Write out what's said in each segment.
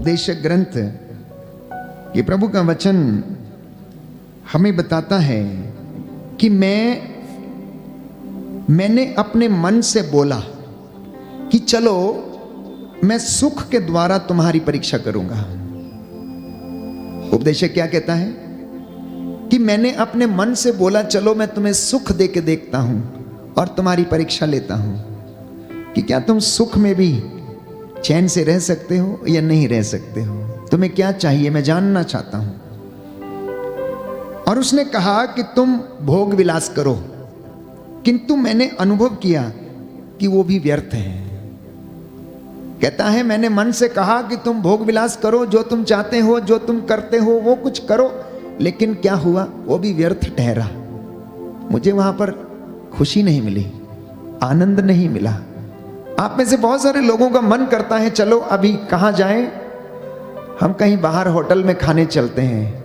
उपदेशक ग्रंथ ये प्रभु का वचन हमें बताता है कि मैंने अपने मन से बोला कि चलो मैं सुख के द्वारा तुम्हारी परीक्षा करूंगा। उपदेशक क्या कहता है कि मैंने अपने मन से बोला चलो मैं तुम्हें सुख दे के देखता हूं और तुम्हारी परीक्षा लेता हूं कि क्या तुम सुख में भी चैन से रह सकते हो या नहीं रह सकते हो, तुम्हें क्या चाहिए, मैं जानना चाहता हूं। और उसने कहा कि तुम भोग विलास करो, किंतु मैंने अनुभव किया कि वो भी व्यर्थ है। कहता है मैंने मन से कहा कि तुम भोग विलास करो, जो तुम चाहते हो, जो तुम करते हो वो कुछ करो, लेकिन क्या हुआ, वो भी व्यर्थ ठहरा। मुझे वहां पर खुशी नहीं मिली, आनंद नहीं मिला। आप में से बहुत सारे लोगों का मन करता है चलो अभी कहाँ जाएं, हम कहीं बाहर होटल में खाने चलते हैं,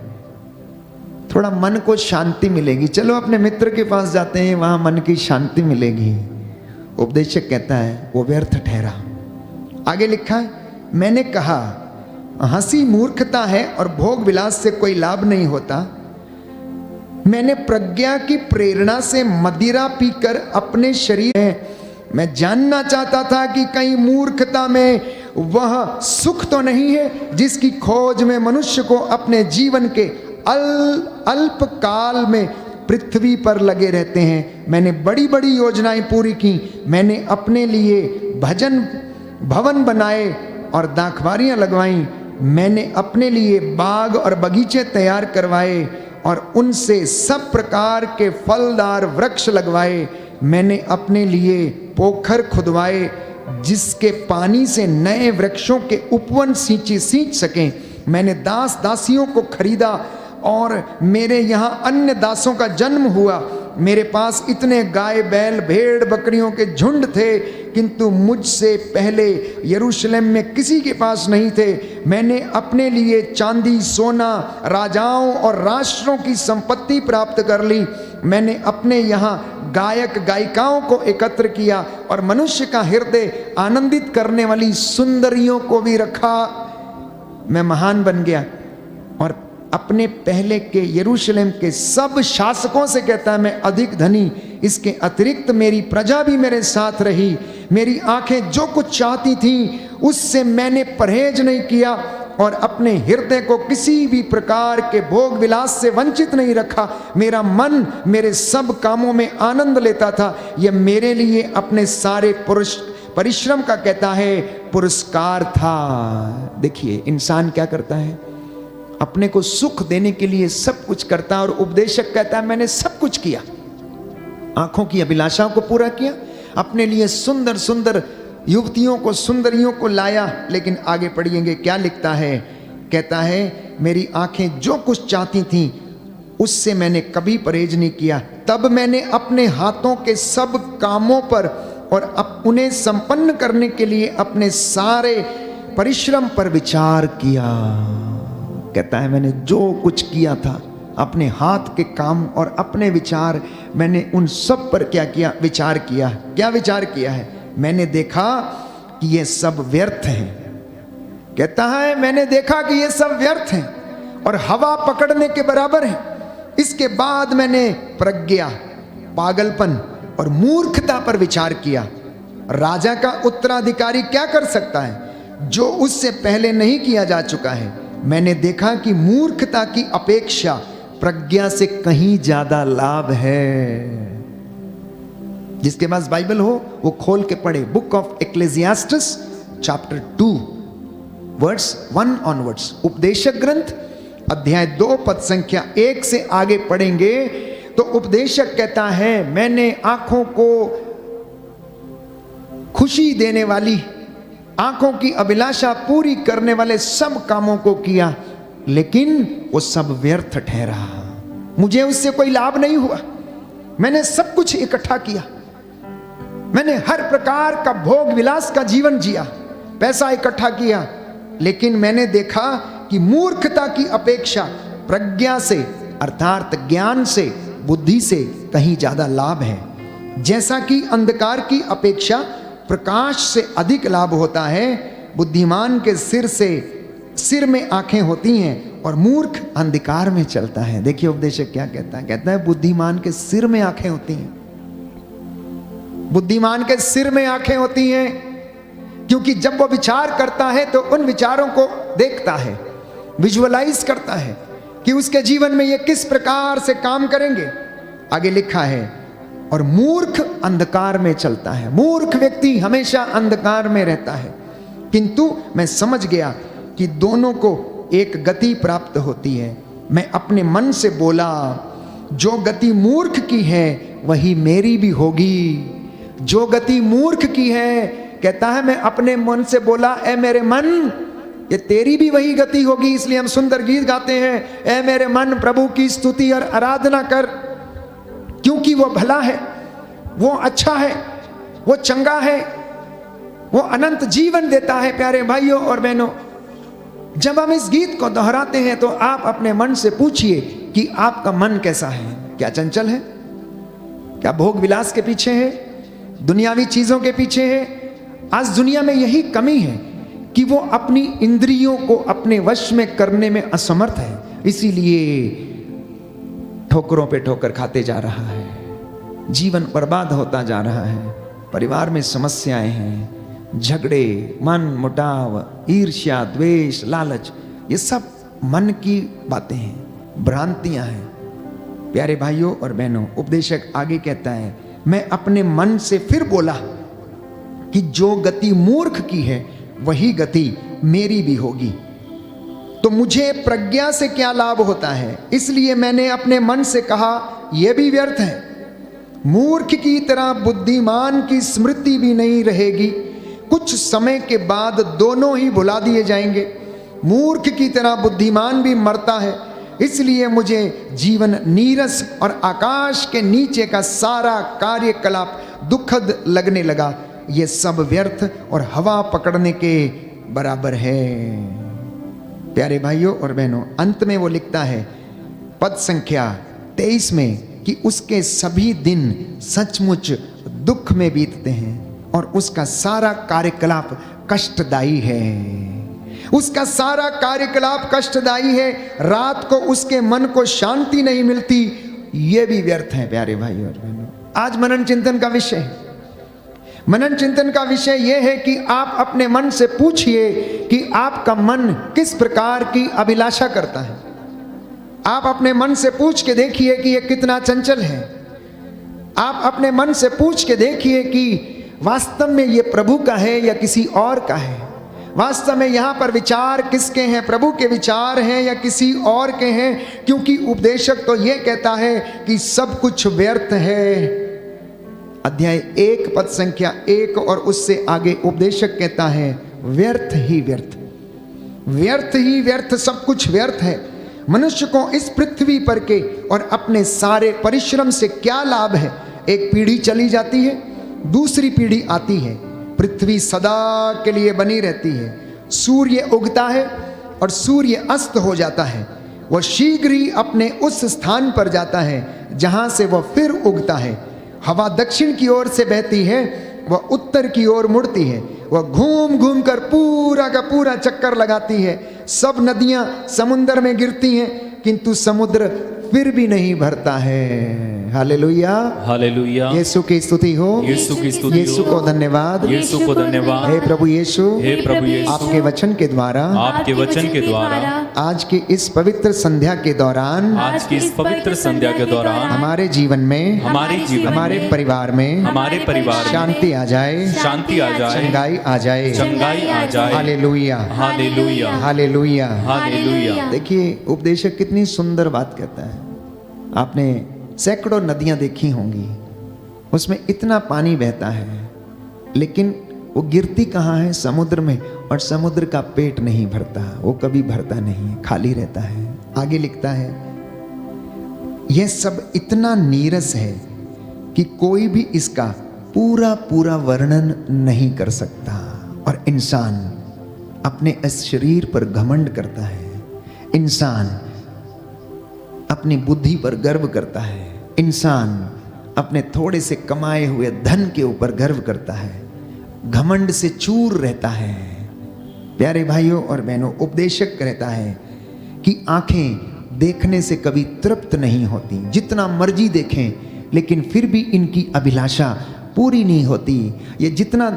थोड़ा मन को शांति मिलेगी, चलो अपने मित्र के पास जाते हैं, वहां मन की शांति मिलेगी। उपदेशक कहता है वो व्यर्थ ठहरा। आगे लिखा है मैंने कहा हंसी मूर्खता है और भोग विलास से कोई लाभ नहीं होता। मैंने प्रज्ञा की प्रेरणा से मदिरा पीकर अपने शरीर में मैं जानना चाहता था कि कहीं मूर्खता में वह सुख तो नहीं है जिसकी खोज में मनुष्य को अपने जीवन के अल्प काल में पृथ्वी पर लगे रहते हैं। मैंने बड़ी बड़ी योजनाएं पूरी की, मैंने अपने लिए भजन भवन बनाए और दाखबारियां लगवाई, मैंने अपने लिए बाग और बगीचे तैयार करवाए और उनसे सब प्रकार के फलदार वृक्ष लगवाए। मैंने अपने लिए पोखर खुदवाए जिसके पानी से नए वृक्षों के उपवन सींच सकें। मैंने दास दासियों को खरीदा और मेरे यहाँ अन्य दासों का जन्म हुआ। मेरे पास इतने गाय बैल भेड़ बकरियों के झुंड थे, किंतु मुझसे पहले यरूशलेम में किसी के पास नहीं थे। मैंने अपने लिए चांदी सोना राजाओं और राष्ट्रों की संपत्ति प्राप्त कर ली। मैंने अपने यहाँ गायक गायिकाओं को एकत्र किया और मनुष्य का हृदय आनंदित करने वाली सुंदरियों को भी रखा। मैं महान बन गया और अपने पहले के यरूशलेम के सब शासकों से कहता है मैं अधिक धनी। इसके अतिरिक्त मेरी प्रजा भी मेरे साथ रही। मेरी आंखें जो कुछ चाहती थीं उससे मैंने परहेज नहीं किया और अपने हृदय को किसी भी प्रकार के भोग विलास से वंचित नहीं रखा। मेरा मन मेरे सब कामों में आनंद लेता था। यह मेरे लिए अपने सारे परिश्रम का कहता है पुरस्कार था। देखिए इंसान क्या करता है, अपने को सुख देने के लिए सब कुछ करता है। और उपदेशक कहता है मैंने सब कुछ किया, आंखों की अभिलाषाओं को पूरा किया, अपने लिए सुंदर सुंदर युवतियों को सुंदरियों को लाया। लेकिन आगे पढ़िएंगे क्या लिखता है, कहता है मेरी आंखें जो कुछ चाहती थीं उससे मैंने कभी परहेज नहीं किया। तब मैंने अपने हाथों के सब कामों पर और उन्हें संपन्न करने के लिए अपने सारे परिश्रम पर विचार किया। कहता है मैंने जो कुछ किया था, अपने हाथ के काम और अपने विचार, मैंने उन सब पर क्या किया, विचार किया। क्या विचार किया है, मैंने देखा कि ये सब व्यर्थ हैं। कहता है मैंने देखा कि ये सब व्यर्थ हैं और हवा पकड़ने के बराबर हैं। इसके बाद मैंने प्रज्ञा, पागलपन और मूर्खता पर विचार किया। राजा का उत्तराधिकारी क्या कर सकता है जो उससे पहले नहीं किया जा चुका है। मैंने देखा कि मूर्खता की अपेक्षा प्रज्ञा से कहीं ज्यादा लाभ है। जिसके पास बाइबल हो वो खोल के पढ़े, book of Ecclesiastes chapter 2 verse 1 onwards. उपदेशक ग्रंथ अध्याय 2 पद संख्या 1 से आगे पढ़ेंगे तो उपदेशक कहता है मैंने आंखों को खुशी देने वाली, आंखों की अभिलाषा पूरी करने वाले सब कामों को किया, लेकिन वो सब व्यर्थ ठहरा। मुझे उससे कोई लाभ नहीं हुआ। मैंने सब कुछ इकट्ठा किया, मैंने हर प्रकार का भोग विलास का जीवन जिया, पैसा इकट्ठा किया, लेकिन मैंने देखा कि मूर्खता की अपेक्षा प्रज्ञा से अर्थात ज्ञान से, बुद्धि से कहीं ज्यादा लाभ है। जैसा कि अंधकार की अपेक्षा प्रकाश से अधिक लाभ होता है, बुद्धिमान के सिर से सिर में आंखें होती हैं और मूर्ख अंधकार में चलता है। देखिए उपदेशक क्या कहता है, कहता है बुद्धिमान के सिर में आंखें होती हैं, बुद्धिमान के सिर में आंखें होती हैं, क्योंकि जब वो विचार करता है तो उन विचारों को देखता है, विजुअलाइज करता है कि उसके जीवन में ये किस प्रकार से काम करेंगे। आगे लिखा है, और मूर्ख अंधकार में चलता है। मूर्ख व्यक्ति हमेशा अंधकार में रहता है, किंतु मैं समझ गया कि दोनों को एक गति प्राप्त होती है। मैं अपने मन से बोला, जो गति मूर्ख की है वही मेरी भी होगी। जो गति मूर्ख की है, कहता है मैं अपने मन से बोला, ए मेरे मन, ये तेरी भी वही गति होगी। इसलिए हम सुंदर गीत गाते हैं, ए मेरे मन प्रभु की स्तुति और आराधना कर, क्योंकि वो भला है, वो अच्छा है, वो चंगा है, वो अनंत जीवन देता है। प्यारे भाइयों और बहनों, जब हम इस गीत को दोहराते हैं तो आप अपने मन से पूछिए कि आपका मन कैसा है। क्या चंचल है? क्या भोग विलास के पीछे है? दुनियावी चीजों के पीछे है? आज दुनिया में यही कमी है कि वो अपनी इंद्रियों को अपने वश में करने में असमर्थ है, इसीलिए ठोकरों पे ठोकर खाते जा रहा है, जीवन बर्बाद होता जा रहा है, परिवार में समस्याएं हैं, झगड़े, मन मुटाव, ईर्ष्या, द्वेष, लालच, ये सब मन की बातें हैं, भ्रांतियां हैं। प्यारे भाइयों और बहनों, उपदेशक आगे कहता है, मैं अपने मन से फिर बोला कि जो गति मूर्ख की है वही गति मेरी भी होगी, तो मुझे प्रज्ञा से क्या लाभ होता है? इसलिए मैंने अपने मन से कहा, यह भी व्यर्थ है। मूर्ख की तरह बुद्धिमान की स्मृति भी नहीं रहेगी, कुछ समय के बाद दोनों ही भुला दिए जाएंगे। मूर्ख की तरह बुद्धिमान भी मरता है, इसलिए मुझे जीवन नीरस और आकाश के नीचे का सारा कार्यकलाप दुखद लगने लगा। ये सब व्यर्थ और हवा पकड़ने के बराबर है। प्यारे भाइयों और बहनों, अंत में वो लिखता है पद संख्या 23 में कि उसके सभी दिन सचमुच दुख में बीतते हैं और उसका सारा कार्यकलाप कष्टदायी है। उसका सारा कार्यकलाप कष्टदायी है, रात को उसके मन को शांति नहीं मिलती, ये भी व्यर्थ है। प्यारे भाइयों और बहनों, आज मनन चिंतन का विषय है। मनन चिंतन का विषय यह है कि आप अपने मन से पूछिए कि आपका मन किस प्रकार की अभिलाषा करता है। आप अपने मन से पूछ के देखिए कि यह कितना चंचल है। आप अपने मन से पूछ के देखिए कि वास्तव में ये प्रभु का है या किसी और का है। वास्तव में यहाँ पर विचार किसके हैं, प्रभु के विचार हैं या किसी और के हैं? क्योंकि उपदेशक तो ये कहता है कि सब कुछ व्यर्थ है। अध्याय 1 पद संख्या 1 और उससे आगे उपदेशक कहता है, व्यर्थ ही व्यर्थ, व्यर्थ ही व्यर्थ, सब कुछ व्यर्थ है। मनुष्य को इस पृथ्वी पर के और अपने सारे परिश्रम से क्या लाभ है? एक पीढ़ी चली जाती है, दूसरी पीढ़ी आती है, पृथ्वी सदा के लिए बनी रहती है। सूर्य उगता है और सूर्य अस्त हो जाता है, वह शीघ्र ही अपने उस स्थान पर जाता है जहां से वह फिर उगता है। हवा दक्षिण की ओर से बहती है, वह उत्तर की ओर मुड़ती है, वह घूम घूम कर पूरा का पूरा चक्कर लगाती है। सब नदियां समुद्र में गिरती हैं, किंतु समुद्र फिर भी नहीं भरता है। Hallelujah, hallelujah. यीशु की स्तुति हो, यीशु की स्तुति हो, यीशु को धन्यवाद, यीशु को धन्यवाद। हे प्रभु यीशु, हे प्रभु यीशु, आपके वचन के द्वारा, आपके वचन के द्वारा, आज की इस पवित्र संध्या के दौरान, आज की इस पवित्र संध्या के दौरान हमारे जीवन में, हमारे जीवन, हमारे परिवार में, हमारे परिवार में शांति आ जाए, शांति आ जाए, चंगाई आ जाए, चंगाई आ जाए। Hallelujah, hallelujah, hallelujah, hallelujah. देखिए उपदेशक कितनी सुंदर बात कहता है। आपने सैकड़ों नदियां देखी होंगी, उसमें इतना पानी बहता है, लेकिन वो गिरती कहाँ है? समुद्र में, और समुद्र का पेट नहीं भरता, वो कभी भरता नहीं, खाली रहता है। आगे लिखता है, यह सब इतना नीरस है कि कोई भी इसका पूरा पूरा वर्णन नहीं कर सकता। और इंसान अपने इस शरीर पर घमंड करता है, इंसान अपनी बुद्धि पर गर्व करता है, इंसान अपने थोड़े से कमाए हुए धन के ऊपर गर्व करता है, घमंड से चूर रहता है। प्यारे भाइयों और बहनों, उपदेशक कहता है कि आंखें देखने से कभी तृप्त नहीं होती, जितना मर्जी देखें लेकिन फिर भी इनकी अभिलाषा पूरी नहीं होती। ये जितना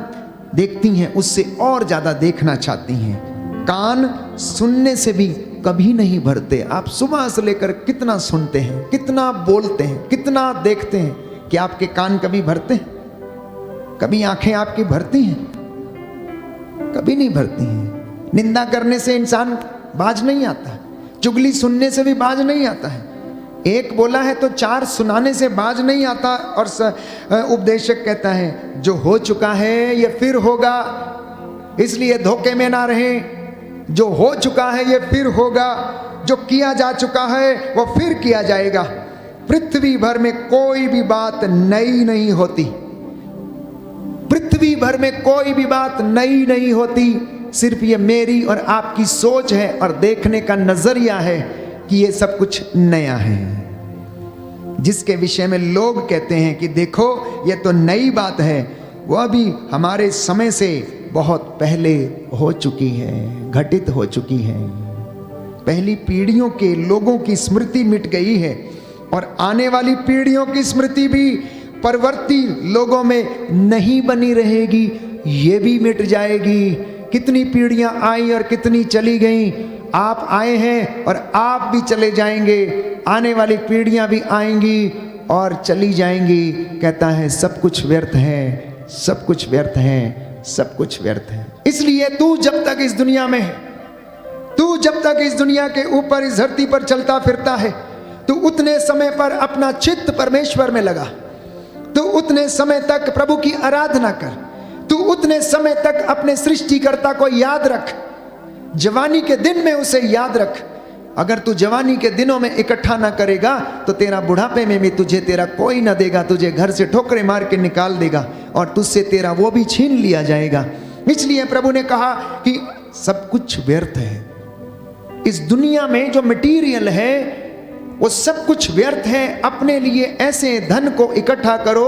देखती हैं उससे और ज़्यादा देखना चाहती हैं। कान सुनने से भी कभी नहीं भरते। आप सुबह से लेकर कितना सुनते हैं, कितना बोलते हैं, कितना देखते हैं, कि आपके कान कभी भरते हैं? कभी आंखें आपकी भरती हैं? कभी नहीं भरती हैं। निंदा करने से इंसान बाज नहीं आता, चुगली सुनने से भी बाज नहीं आता है। एक बोला है तो चार सुनाने से बाज नहीं आता। और उपदेशक कहता है जो हो चुका है ये फिर होगा, इसलिए धोखे में ना रहें। जो हो चुका है ये फिर होगा, जो किया जा चुका है वो फिर किया जाएगा। पृथ्वी भर में कोई भी बात नई नहीं होती। पृथ्वी भर में कोई भी बात नई नहीं होती। सिर्फ ये मेरी और आपकी सोच है और देखने का नजरिया है कि ये सब कुछ नया है। जिसके विषय में लोग कहते हैं कि देखो ये तो नई बात है, वह भी हमारे समय से बहुत पहले हो चुकी है, घटित हो चुकी है। पहली पीढ़ियों के लोगों की स्मृति मिट गई है और आने वाली पीढ़ियों की स्मृति भी परवर्ती लोगों में नहीं बनी रहेगी, ये भी मिट जाएगी। कितनी पीढ़ियां आई और कितनी चली गई। आप आए हैं और आप भी चले जाएंगे, आने वाली पीढ़ियां भी आएंगी और चली जाएंगी। कहता है सब कुछ व्यर्थ है, सब कुछ व्यर्थ है, सब कुछ व्यर्थ है। इसलिए तू जब तक इस दुनिया में है, तू जब तक इस दुनिया के ऊपर इस धरती पर चलता फिरता है, तू उतने समय पर अपना चित्त परमेश्वर में लगा। तू उतने समय तक प्रभु की आराधना कर। तू उतने समय तक अपने सृष्टिकर्ता को याद रख। जवानी के दिन में उसे याद रख। अगर तू जवानी के दिनों में इकट्ठा ना करेगा तो तेरा बुढ़ापे में भी तुझे तेरा कोई ना देगा, तुझे घर से ठोकरे मार के निकाल देगा और तुझसे तेरा वो भी छीन लिया जाएगा। इसलिए प्रभु ने कहा कि सब कुछ व्यर्थ है। इस दुनिया में जो मटीरियल है वो सब कुछ व्यर्थ है। अपने लिए ऐसे धन को इकट्ठा करो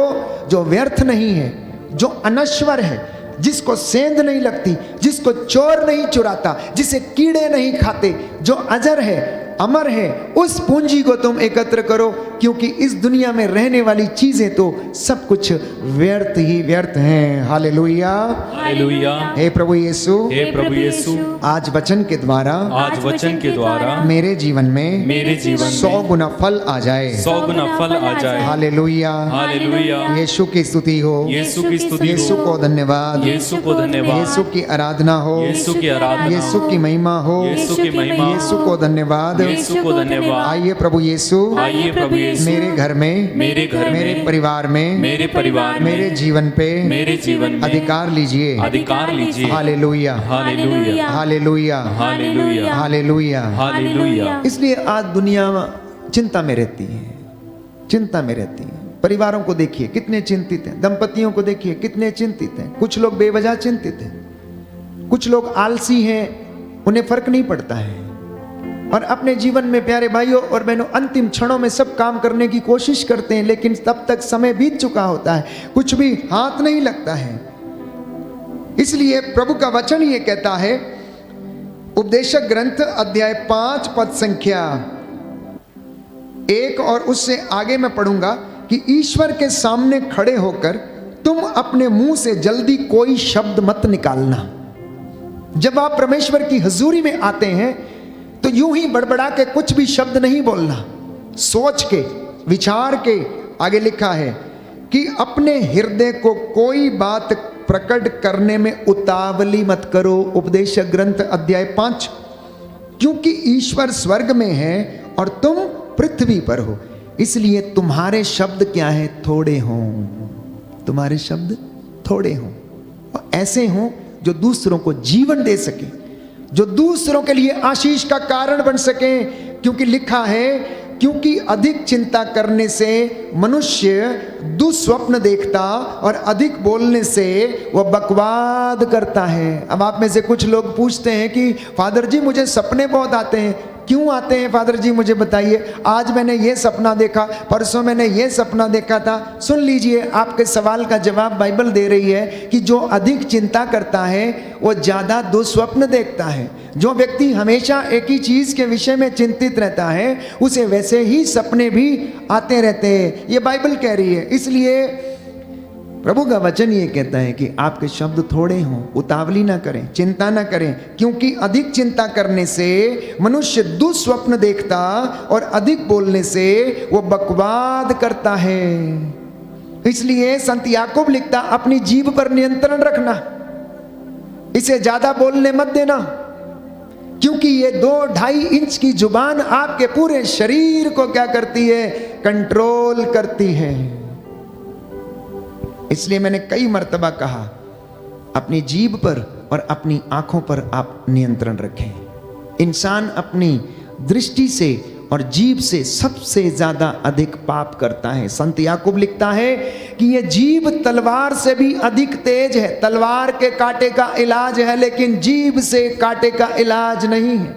जो व्यर्थ नहीं है, जो अनश्वर है, जिसको सेंध नहीं लगती, जिसको चोर नहीं चुराता, जिसे कीड़े नहीं खाते, जो अजर है, अमर है। उस पूंजी को तुम एकत्र करो, क्योंकि इस दुनिया में रहने वाली चीजें तो सब कुछ व्यर्थ ही व्यर्थ हैं। Hallelujah, hallelujah. हे प्रभु यीशु, हे प्रभु यीशु, आज वचन के द्वारा, आज वचन के द्वारा मेरे जीवन में, मेरे जीवन 100 गुना फल आ जाए। 100 गुना फल आ जाए। Hallelujah, hallelujah. यीशु की स्तुति हो, यीशु की स्तुति यीशु हो, को धन्यवाद, यीशु को धन्यवाद, यीशु की आराधना हो, यीशु की आराधना, यीशु की महिमा हो, यीशु की महिमा, यीशु को धन्यवाद। यीशु को धन्यवाद। आइए प्रभु यीशु, आइए प्रभु यीशु, मेरे घर में, मेरे घर मेरे में, परिवार में, मेरे परिवार में, मेरे जीवन पे मेरे जीवन में अधिकार लीजिए। अधिकार लीजिए। Hallelujah, hallelujah, hallelujah, hallelujah, hallelujah. Hallelujah. इसलिए आज दुनिया चिंता में रहती है, चिंता में रहती है। परिवारों को देखिए कितने चिंतित हैं, दंपतियों को देखिए कितने चिंतित हैं। कुछ लोग बेवजह चिंतित हैं, कुछ लोग आलसी हैं, उन्हें फर्क नहीं पड़ता है और अपने जीवन में प्यारे भाइयों और बहनों अंतिम क्षणों में सब काम करने की कोशिश करते हैं, लेकिन तब तक समय बीत चुका होता है, कुछ भी हाथ नहीं लगता है। इसलिए प्रभु का वचन ये कहता है, उपदेशक ग्रंथ अध्याय 5 पद संख्या 1 और उससे आगे मैं पढ़ूंगा कि ईश्वर के सामने खड़े होकर तुम अपने मुंह से जल्दी कोई शब्द मत निकालना। जब आप परमेश्वर की हजूरी में आते हैं तो यूं ही बड़बड़ा के कुछ भी शब्द नहीं बोलना, सोच के, विचार के। आगे लिखा है कि अपने हृदय को कोई बात प्रकट करने में उतावली मत करो। उपदेशक ग्रंथ अध्याय 5, क्योंकि ईश्वर स्वर्ग में है और तुम पृथ्वी पर हो, इसलिए तुम्हारे शब्द क्या है? थोड़े हों। तुम्हारे शब्द थोड़े हों और ऐसे हों जो दूसरों को जीवन दे सके, जो दूसरों के लिए आशीष का कारण बन सके। क्योंकि लिखा है, क्योंकि अधिक चिंता करने से मनुष्य दुस्वप्न देखता और अधिक बोलने से वह बकवाद करता है। अब आप में से कुछ लोग पूछते हैं कि फादर जी मुझे सपने बहुत आते हैं। क्यों आते हैं फादर जी मुझे बताइए, आज मैंने ये सपना देखा, परसों मैंने ये सपना देखा था। सुन लीजिए, आपके सवाल का जवाब बाइबल दे रही है कि जो अधिक चिंता करता है वो ज़्यादा दुस्वप्न देखता है। जो व्यक्ति हमेशा एक ही चीज़ के विषय में चिंतित रहता है उसे वैसे ही सपने भी आते रहते हैं, ये बाइबल कह रही है। इसलिए प्रभु का वचन ये कहता है कि आपके शब्द थोड़े हों, उतावली ना करें, चिंता ना करें, क्योंकि अधिक चिंता करने से मनुष्य दुस्वप्न देखता और अधिक बोलने से वो बकवाद करता है। इसलिए संत याकूब लिखता, अपनी जीभ पर नियंत्रण रखना, इसे ज्यादा बोलने मत देना, क्योंकि ये 2-2.5 इंच की जुबान आपके पूरे शरीर को क्या करती है, कंट्रोल करती है। इसलिए मैंने कई मर्तबा कहा, अपनी जीभ पर और अपनी आंखों पर आप नियंत्रण रखें। इंसान अपनी दृष्टि से और जीभ से सबसे ज्यादा अधिक पाप करता है। संत याकूब लिखता है कि ये जीभ तलवार से भी अधिक तेज है। तलवार के कांटे का इलाज है, लेकिन जीभ से कांटे का इलाज नहीं है।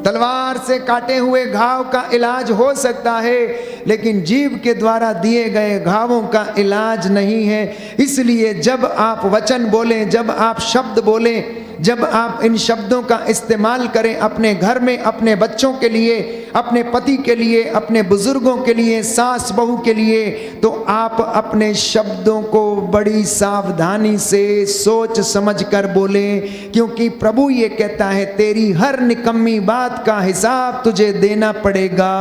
तलवार से काटे हुए घाव का इलाज हो सकता है, लेकिन जीभ के द्वारा दिए गए घावों का इलाज नहीं है। इसलिए जब आप वचन बोलें, जब आप शब्द बोलें, जब आप इन शब्दों का इस्तेमाल करें अपने घर में, अपने बच्चों के लिए, अपने पति के लिए, अपने बुजुर्गों के लिए, सास बहू के लिए, तो आप अपने शब्दों को बड़ी सावधानी से सोच समझ कर बोलें, क्योंकि प्रभु ये कहता है, तेरी हर निकम्मी बात का हिसाब तुझे देना पड़ेगा।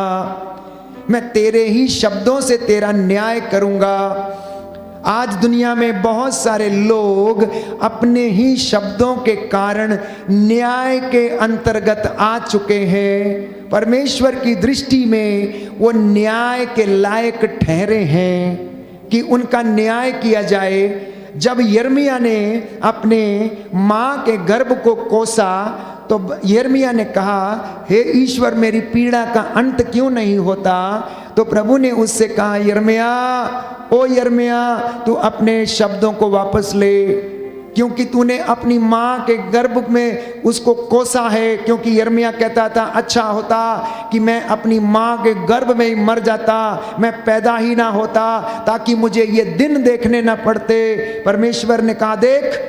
मैं तेरे ही शब्दों से तेरा न्याय करूंगा। आज दुनिया में बहुत सारे लोग अपने ही शब्दों के कारण न्याय के अंतर्गत आ चुके हैं। परमेश्वर की दृष्टि में वो न्याय के लायक ठहरे हैं कि उनका न्याय किया जाए। जब यिर्मयाह ने अपने माँ के गर्भ को कोसा तो यिर्मयाह ने कहा, हे ईश्वर, मेरी पीड़ा का अंत क्यों नहीं होता? तो प्रभु ने उससे कहा, यिर्मयाह, ओ यिर्मयाह, तू अपने शब्दों को वापस ले, क्योंकि तूने अपनी माँ के गर्भ में उसको कोसा है। क्योंकि यिर्मयाह कहता था, अच्छा होता कि मैं अपनी माँ के गर्भ में ही मर जाता, मैं पैदा ही ना होता, ताकि मुझे ये दिन देखने ना पड़ते। परमेश्वर ने कहा, देख,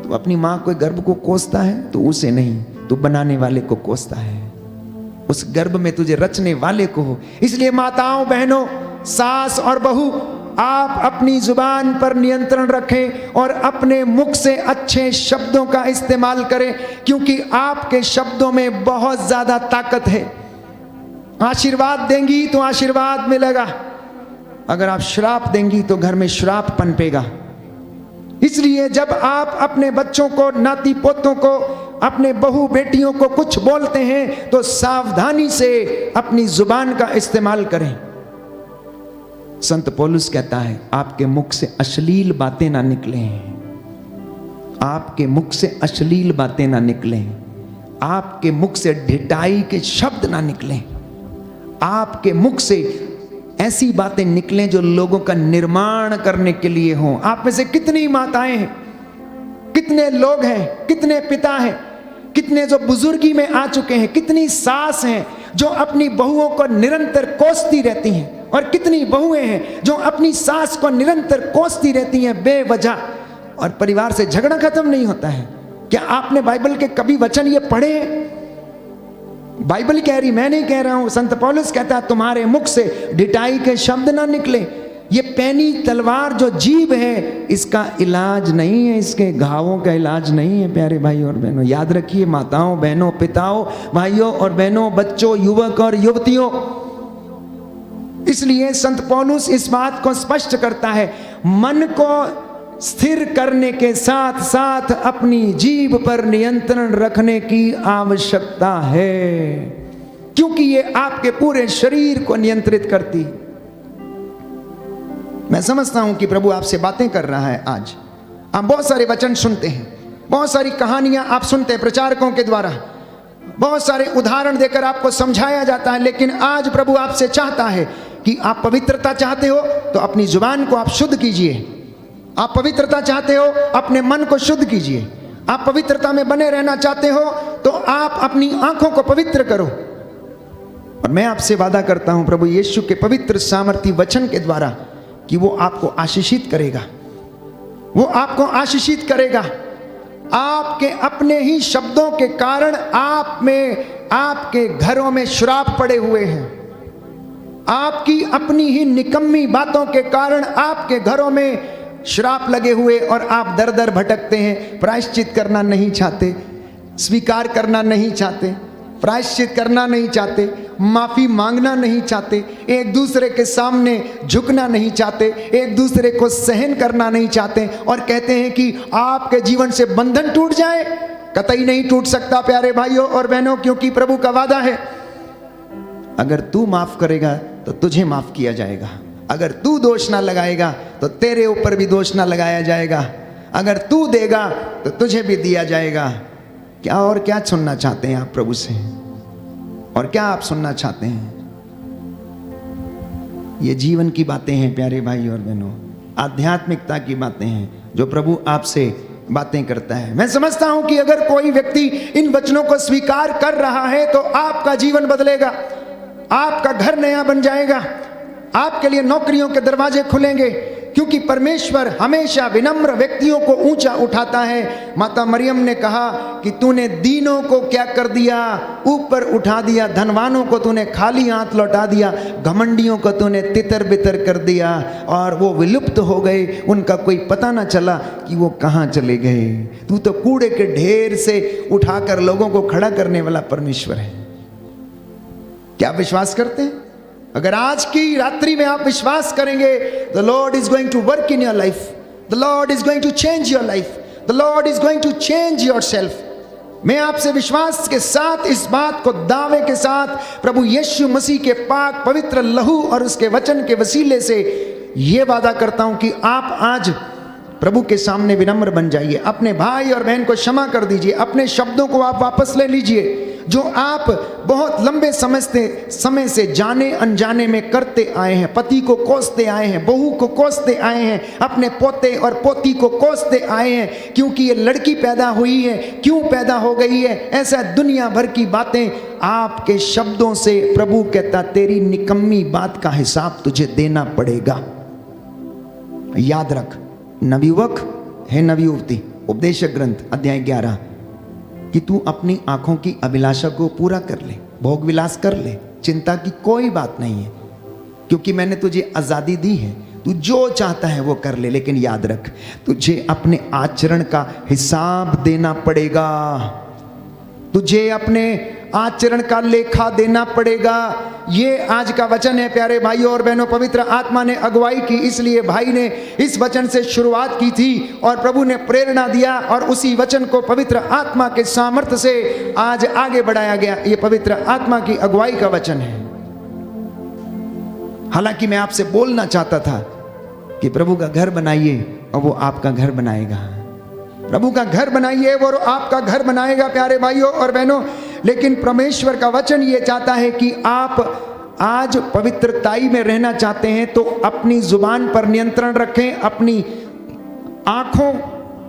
तू अपनी माँ के गर्भ को कोसता है तो उसे नहीं, तू बनाने वाले को कोसता है, उस गर्भ में तुझे रचने वाले को हो। इसलिए माताओं, बहनों, सास और बहू, आप अपनी जुबान पर नियंत्रण रखें और अपने मुख से अच्छे शब्दों का इस्तेमाल करें, क्योंकि आपके शब्दों में बहुत ज्यादा ताकत है। आशीर्वाद देंगी तो आशीर्वाद मिलेगा, अगर आप श्राप देंगी तो घर में श्राप पनपेगा। इसलिए जब आप अपने बच्चों को, नाती पोतों को, अपने बहू बेटियों को कुछ बोलते हैं तो सावधानी से अपनी जुबान का इस्तेमाल करें। संत पौलुस कहता है, आपके मुख से अश्लील बातें ना निकलें, आपके मुख से अश्लील बातें ना निकलें, आपके मुख से ढिठाई के शब्द ना निकलें, आपके मुख से ऐसी बातें निकलें जो लोगों का निर्माण करने के लिए हों। आप में से कितनी माताएं हैं, कितने लोग हैं, कितने पिता हैं, कितने जो बुजुर्गी में आ चुके हैं, कितनी सास हैं जो अपनी बहुओं को निरंतर कोसती रहती हैं, और कितनी बहुएं हैं जो अपनी सास को निरंतर कोसती रहती हैं बेवजह, और परिवार से झगड़ा खत्म नहीं होता है। क्या आपने बाइबल के कभी वचन ये पढ़े हैं? बाइबल कह रही, मैं नहीं कह रहा हूं। संत पौलुस कहता है, तुम्हारे मुख से ढिठाई के शब्द ना निकले। ये पैनी तलवार जो जीभ है, इसका इलाज नहीं है, इसके घावों का इलाज नहीं है। प्यारे भाई और बहनों, याद रखिए, माताओं, बहनों, पिताओं, भाइयों और बहनों, बच्चों, युवक और युवतियों। इसलिए संत पौलुस इस बात को स्पष्ट करता है, मन को स्थिर करने के साथ साथ अपनी जीभ पर नियंत्रण रखने की आवश्यकता है, क्योंकि ये आपके पूरे शरीर को नियंत्रित करती। मैं समझता हूं कि प्रभु आपसे बातें कर रहा है। आज आप बहुत सारे वचन सुनते हैं, बहुत सारी कहानियां आप सुनते हैं प्रचारकों के द्वारा, बहुत सारे उदाहरण देकर आपको समझाया जाता है। लेकिन आज प्रभु आपसे चाहता है कि आप पवित्रता चाहते हो तो अपनी जुबान को आप शुद्ध कीजिए। आप पवित्रता चाहते हो, अपने मन को शुद्ध कीजिए। आप पवित्रता में बने रहना चाहते हो तो आप अपनी आंखों को पवित्र करो। और मैं आपसे वादा करता हूं प्रभु यीशु के पवित्र सामर्थी वचन के द्वारा कि वो आपको आशीषित करेगा, वो आपको आशीषित करेगा। आपके अपने ही शब्दों के कारण आप में, आपके घरों में श्राप पड़े हुए हैं। आपकी अपनी ही निकम्मी बातों के कारण आपके घरों में श्राप लगे हुए और आप दर दर भटकते हैं। प्रायश्चित करना नहीं चाहते, स्वीकार करना नहीं चाहते, प्रायश्चित करना नहीं चाहते, माफी मांगना नहीं चाहते, एक दूसरे के सामने झुकना नहीं चाहते, एक दूसरे को सहन करना नहीं चाहते और कहते हैं कि आपके जीवन से बंधन टूट जाए। कतई नहीं टूट सकता प्यारे भाइयों और बहनों, क्योंकि प्रभु का वादा है अगर तू माफ करेगा तो तुझे माफ किया जाएगा, अगर तू दोष ना लगाएगा तो तेरे ऊपर भी दोष ना लगाया जाएगा, अगर तू देगा तो तुझे भी दिया जाएगा। क्या और क्या सुनना चाहते हैं आप प्रभु से, और क्या आप सुनना चाहते हैं? ये जीवन की बातें हैं प्यारे भाई और बहनों, आध्यात्मिकता की बातें हैं जो प्रभु आपसे बातें करता है। मैं समझता हूं कि अगर कोई व्यक्ति इन वचनों को स्वीकार कर रहा है तो आपका जीवन बदलेगा, आपका घर नया बन जाएगा, आपके लिए नौकरियों के दरवाजे खुलेंगे, क्योंकि परमेश्वर हमेशा विनम्र व्यक्तियों को ऊंचा उठाता है। माता मरियम ने कहा कि तूने दीनों को क्या कर दिया, ऊपर उठा दिया, धनवानों को तूने खाली हाथ लौटा दिया, घमंडियों को तूने तितर बितर कर दिया और वो विलुप्त हो गए, उनका कोई पता ना चला कि वो कहाँ चले गए। तू तो कूड़े के ढेर से उठाकर लोगों को खड़ा करने वाला परमेश्वर है। क्या विश्वास करते हैं? अगर आज की रात्रि में आप विश्वास करेंगे, the Lord is going to work in your life, the Lord is going to change your life, the Lord is going to change your self. मैं आपसे विश्वास के साथ इस बात को दावे के साथ प्रभु यीशु मसीह के पाक पवित्र लहू और उसके वचन के वसीले से यह वादा करता हूं कि आप आज प्रभु के सामने विनम्र बन जाइए, अपने भाई और बहन को क्षमा कर दीजिए, अपने शब्दों को आप वापस ले लीजिए जो आप बहुत लंबे समय से जाने अनजाने में करते आए हैं। पति को कोसते आए हैं, बहू को कोसते आए हैं, अपने पोते और पोती को कोसते आए हैं, क्योंकि ये लड़की पैदा हुई है, क्यों पैदा हो गई है, ऐसा दुनिया भर की बातें आपके शब्दों से प्रभु कहता तेरी निकम्मी बात का हिसाब तुझे देना पड़ेगा। याद रख नवयुवक है, नवयुवती, उपदेशक ग्रंथ अध्याय 11 कि तू अपनी आंखों की अभिलाषा को पूरा कर ले, भोग विलास कर ले, चिंता की कोई बात नहीं है, क्योंकि मैंने तुझे आजादी दी है, तू जो चाहता है वो कर ले। लेकिन याद रख तुझे अपने आचरण का हिसाब देना पड़ेगा, तुझे अपने आचरण का लेखा देना पड़ेगा। ये आज का वचन है प्यारे भाइयों और बहनों। पवित्र आत्मा ने अगुवाई की, इसलिए भाई ने इस वचन से शुरुआत की थी और प्रभु ने प्रेरणा दिया और उसी वचन को पवित्र आत्मा के सामर्थ्य से आज आगे बढ़ाया गया। ये पवित्र आत्मा की अगुवाई का वचन है। हालांकि मैं आपसे बोलना चाहता था कि प्रभु का घर बनाइए और वो आपका घर बनाएगा, प्रभु का घर बनाइए वो आपका घर बनाएगा प्यारे भाइयों और बहनों। लेकिन परमेश्वर का वचन ये चाहता है कि आप आज पवित्रताई में रहना चाहते हैं तो अपनी जुबान पर नियंत्रण रखें, अपनी आंखों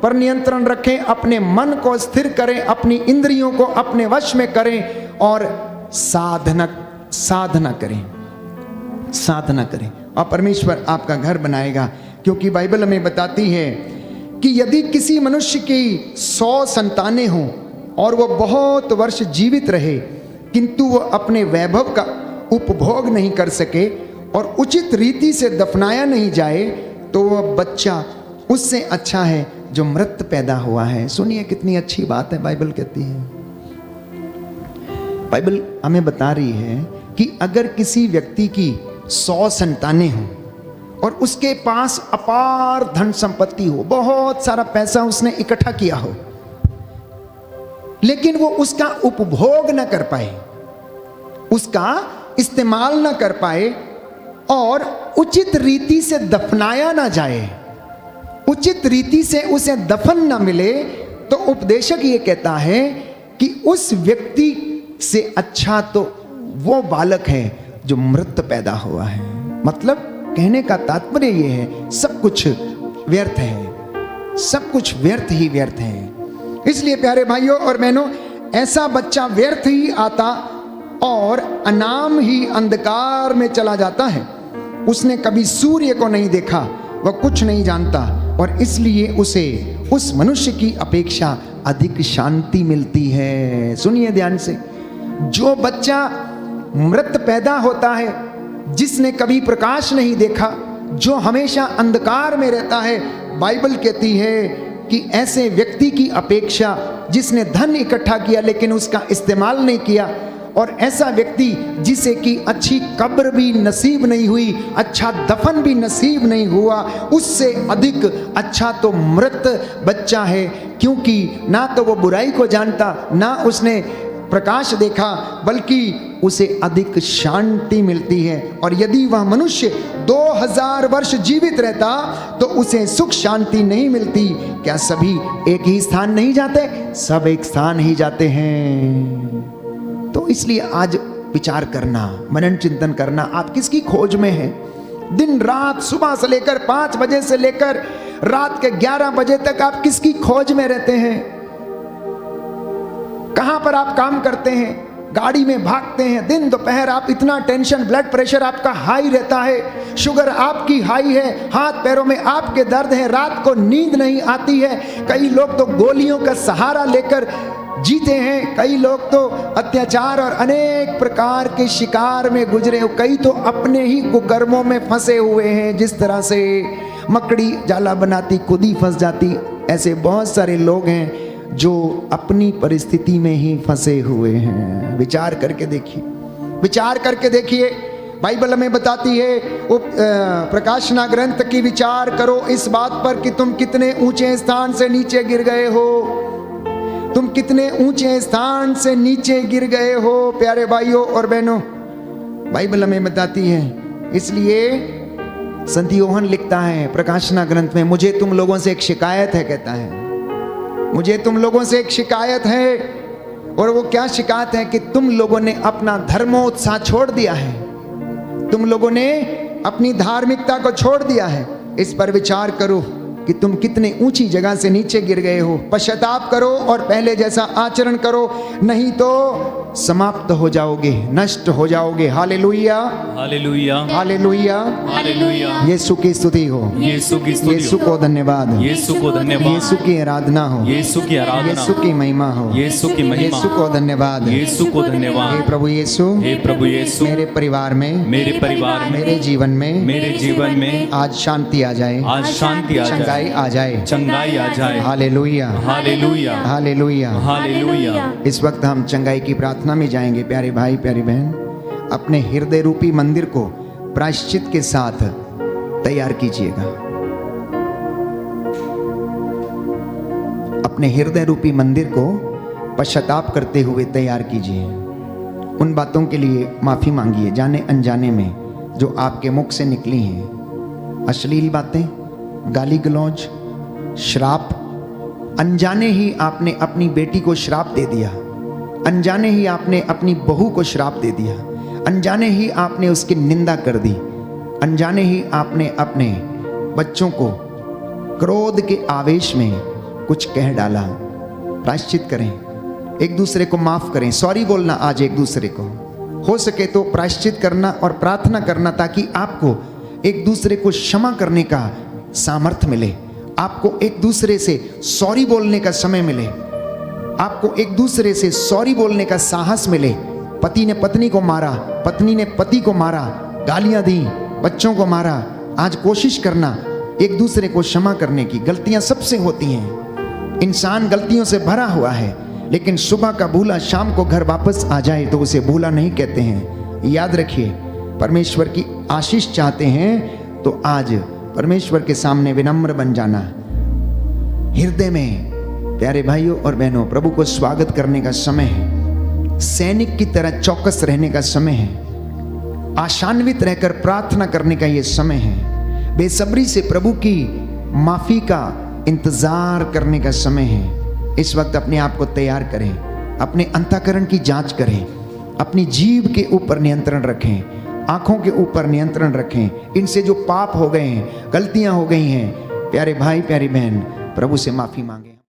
पर नियंत्रण रखें, अपने मन को स्थिर करें, अपनी इंद्रियों को अपने वश में करें और साधना करें और परमेश्वर आपका घर बनाएगा। क्योंकि बाइबल हमें बताती है कि यदि किसी मनुष्य की 100 संतानें हों और वो बहुत वर्ष जीवित रहे किंतु वो अपने वैभव का उपभोग नहीं कर सके और उचित रीति से दफनाया नहीं जाए तो वह बच्चा उससे अच्छा है जो मृत पैदा हुआ है। सुनिए कितनी अच्छी बात है, बाइबल कहती है, बाइबल हमें बता रही है कि अगर किसी व्यक्ति की 100 संतानें हों और उसके पास अपार धन संपत्ति हो, बहुत सारा पैसा उसने इकट्ठा किया हो, लेकिन वो उसका उपभोग न कर पाए, उसका इस्तेमाल न कर पाए और उचित रीति से दफनाया ना जाए, उचित रीति से उसे दफन न मिले, तो उपदेशक ये कहता है कि उस व्यक्ति से अच्छा तो वो बालक है जो मृत पैदा हुआ है। मतलब कहने का तात्पर्य ये है सब कुछ व्यर्थ है, सब कुछ व्यर्थ ही व्यर्थ है। इसलिए प्यारे भाइयों और बहनों ऐसा बच्चा व्यर्थ ही आता और अनाम ही अंधकार में चला जाता है। उसने कभी सूर्य को नहीं देखा, वह कुछ नहीं जानता और इसलिए उसे उस मनुष्य की अपेक्षा अधिक शांति मिलती है। सुनिए ध्यान से, जो बच्चा मृत पैदा होता है, जिसने कभी प्रकाश नहीं देखा, जो हमेशा अंधकार में रहता है, बाइबल कहती है कि ऐसे व्यक्ति की अपेक्षा जिसने धन इकट्ठा किया लेकिन उसका इस्तेमाल नहीं किया, और ऐसा व्यक्ति जिसे कि अच्छी कब्र भी नसीब नहीं हुई, अच्छा दफन भी नसीब नहीं हुआ, उससे अधिक अच्छा तो मृत बच्चा है। क्योंकि ना तो वो बुराई को जानता, ना उसने प्रकाश देखा, बल्कि उसे अधिक शांति मिलती है। और यदि वह मनुष्य 2000 वर्ष जीवित रहता तो उसे सुख शांति नहीं मिलती। क्या सभी एक ही स्थान नहीं जाते? सब एक स्थान ही जाते हैं। तो इसलिए आज विचार करना, मनन चिंतन करना, आप किसकी खोज में हैं? दिन रात सुबह से लेकर 5 बजे से लेकर रात के 11 बजे तक आप किसकी खोज में रहते हैं? कहां पर आप काम करते हैं? गाड़ी में भागते हैं, दिन दोपहर आप इतना टेंशन, ब्लड प्रेशर आपका हाई रहता है, शुगर आपकी हाई है, हाथ पैरों में आपके दर्द है, रात को नींद नहीं आती है। कई लोग तो गोलियों का सहारा लेकर जीते हैं, कई लोग तो अत्याचार और अनेक प्रकार के शिकार में गुजरे, कई तो अपने ही कुकर्मों में फंसे हुए हैं। जिस तरह से मकड़ी जाला बनाती खुद ही फंस जाती, ऐसे बहुत सारे लोग हैं जो अपनी परिस्थिति में ही फंसे हुए हैं। विचार करके देखिए, विचार करके देखिए। बाइबल हमें बताती है, प्रकाशना ग्रंथ की विचार करो इस बात पर कि तुम कितने ऊंचे स्थान से नीचे गिर गए हो। तुम कितने ऊंचे स्थान से नीचे गिर गए हो प्यारे भाइयों और बहनों, बाइबल हमें बताती है। इसलिए संत योहन लिखता है प्रकाशना ग्रंथ में, मुझे तुम लोगों से एक शिकायत है, कहता है मुझे तुम लोगों से एक शिकायत है। और वो क्या शिकायत है? कि तुम लोगों ने अपना धर्मोत्साह छोड़ दिया है, तुम लोगों ने अपनी धार्मिकता को छोड़ दिया है। इस पर विचार करो कि तुम कितने ऊंची जगह से नीचे गिर गए हो। पश्चाताप करो और पहले जैसा आचरण करो, नहीं तो समाप्त हो जाओगे, नष्ट हो जाओगे। Hallelujah, hallelujah, hallelujah, hallelujah. यीशु की स्तुति हो, यीशु की स्तुति यीशु को धन्यवाद, यीशु को धन्यवाद, यीशु की आराधना हो, यीशु की आराधना, यीशु की महिमा हो, यीशु की महिमा, यीशु को धन्यवाद, यीशु को धन्यवाद। हे प्रभु यीशु, हे प्रभु यीशु, मेरे परिवार में, मेरे परिवार में, मेरे जीवन में, मेरे जीवन में आज शांति आ जाए, आज शांति आ चंगाई जाए, आ जाए, चंगाई आ जाए। Hallelujah, hallelujah, hallelujah. हालेलुया। इस वक्त हम चंगाई की प्रार्थना में जाएंगे। प्यारे भाई प्यारी बहन, अपने हृदय रूपी मंदिर को प्रायश्चित के साथ तैयार कीजिएगा। अपने हृदय रूपी मंदिर को पश्चाताप करते हुए तैयार कीजिए। उन बातों के लिए माफी मांगिए जाने अनजाने में जो आपके मुख से निकली हैं। अश्लील बातें, गाली गलौज, श्राप। अनजाने ही आपने अपनी बेटी को श्राप दे दिया, अनजाने ही आपने अपनी बहू को श्राप दे दिया, अनजाने ही आपने उसकी निंदा कर दी, अनजाने ही आपने अपने बच्चों को क्रोध के आवेश में कुछ कह डाला। प्रायश्चित करें, एक दूसरे को माफ करें, सॉरी बोलना आज एक दूसरे को, हो सके तो प्रायश्चित करना और प्रार्थना करना ताकि आपको एक दूसरे को क्षमा करने का सामर्थ्य मिले, आपको एक दूसरे से सॉरी बोलने का समय मिले, आपको एक दूसरे से सॉरी बोलने का साहस मिले। पति ने पत्नी को मारा, पत्नी ने पति को मारा, गालियां दी, बच्चों को मारा, आज कोशिश करना एक दूसरे को क्षमा करने की। गलतियां सबसे होती हैं, इंसान गलतियों से भरा हुआ है, लेकिन सुबह का भूला शाम को घर वापस आ जाए तो उसे भूला नहीं कहते हैं। याद रखिए, परमेश्वर की आशीष चाहते हैं तो आज परमेश्वर के सामने विनम्र बन जाना। हृदय में प्यारे भाइयों और बहनों, प्रभु को स्वागत करने का समय है, सैनिक की तरह चौकस रहने का समय है, आशान्वित रहकर प्रार्थना करने का यह समय है, बेसब्री से प्रभु की माफी का इंतजार करने का समय है। इस वक्त अपने आप को तैयार करें, अपने अंतःकरण की जांच करें, अपनी जीभ के ऊपर नियंत्रण रखें, आंखों के ऊपर नियंत्रण रखें। इनसे जो पाप हो गए हैं, गलतियां हो गई हैं, प्यारे भाई प्यारी बहन, प्रभु से माफी मांगे।